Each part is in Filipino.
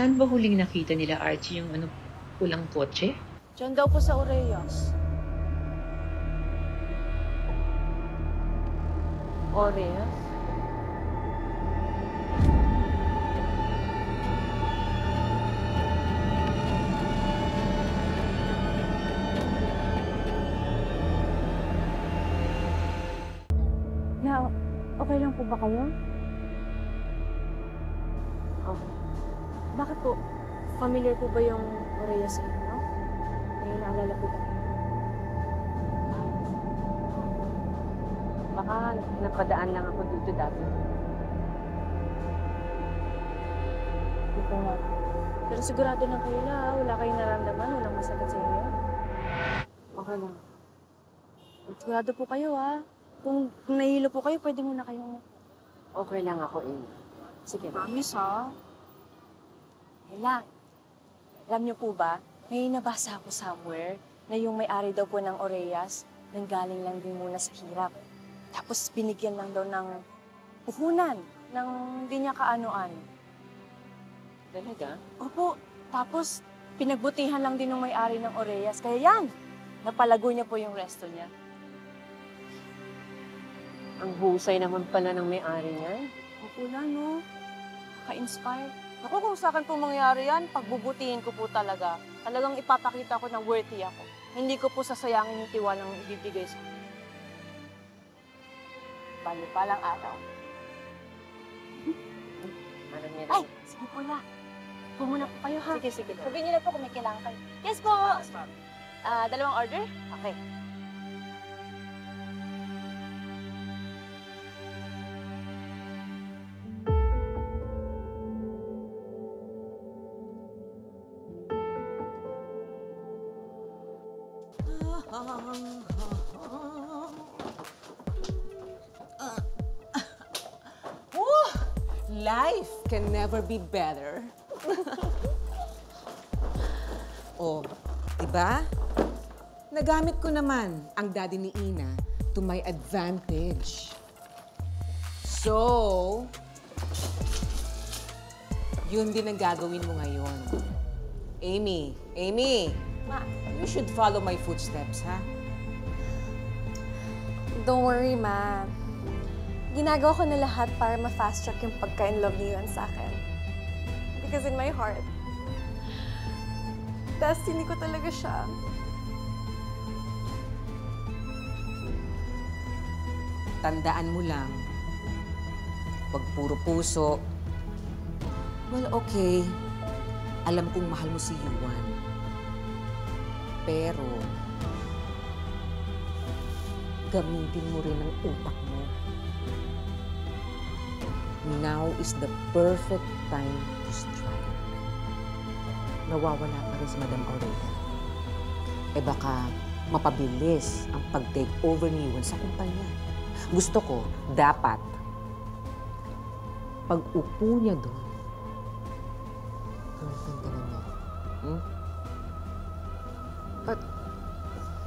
Saan ba huling nakita nila Archie yung pulang kotse? Diyan daw po sa Oreyas. Oreyas? Okay lang po ba kayo? Okay. Bakit po? Familiar po ba yung Oreyas sa inyo? May naalala po ba kayo? Baka napadaan lang ako dito dati. Hindi ko nga. Pero sigurado lang kayo na wala kayong naramdaman, walang masakit sa inyo. Okay lang. Sigurado po kayo Kung nahihilo po kayo, pwede muna kayong... Okay lang ako, Amy. Sige. Promise, Ella, alam niyo po ba, may nabasa ako somewhere na yung may-ari daw po ng Oreyas, nanggaling lang din muna sa hirap. Tapos binigyan lang daw ng puhunan, ng hindi niya kaano-ano. Talaga? Opo. Tapos pinagbutihan lang din ng may-ari ng Oreyas. Kaya yan, napalago niya po yung resto niya. Ang husay naman pala ng may-ari niyan. Opo na, no? Ka-inspire. Ako, kung sa akin po mangyari yan, pagbubutihin ko po talaga. Talagang ipapakita ko na worthy ako. Hindi ko po sasayangin yung tiwalang ibibigay sa akin. Bali palang araw. Alam niya Ay! Sige po na. Pumuna po kayo, ha? Sige, sige. Sabihin niyo na po kung may kailangan kayo. Yes po! Dalawang order? Okay. Life can never be better. Oh, diba? Nagamit ko naman ang daddy ni Ina to my advantage. So, yun din ang gagawin mo ngayon. Amy, Ma. you should follow my footsteps, ha? Don't worry, Ma. Ginagawa ko na lahat para ma-fast track yung pagka-in-love ni Yuan sa akin. Because in my heart, destiny ko talaga siya. Tandaan mo lang, wag puro puso. Well, okay. Alam kong mahal mo si Yuan. Pero, gamitin mo rin ang utak mo. Now is the perfect time to strike. Nawawala pa rin si Madam Aurelia. Eh baka mapabilis ang pag-take over ni Yuan sa kumpanya. Gusto ko, dapat, pag-upo niya doon, girlfriend ka na niya. Hmm?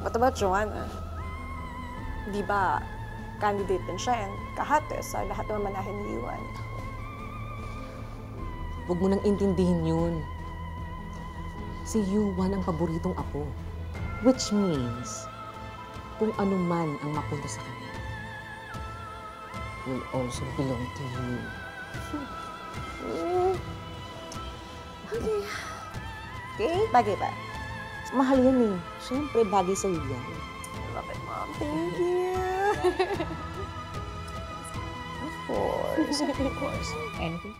What about Joanna? Di ba, candidate din siya and kahate sa lahat ng manahin ni Yuan. Huwag mo nang intindihin yun. Si Yuan ang paboritong apo. Which means, kung ano man ang mapunta sa kanya, will also belong to you. Okay. Okay? Bagay ba? Mahal yan eh. Siyempre, bagay sa'yo yan. Love it, Mom. Thank you. Of course. Anything?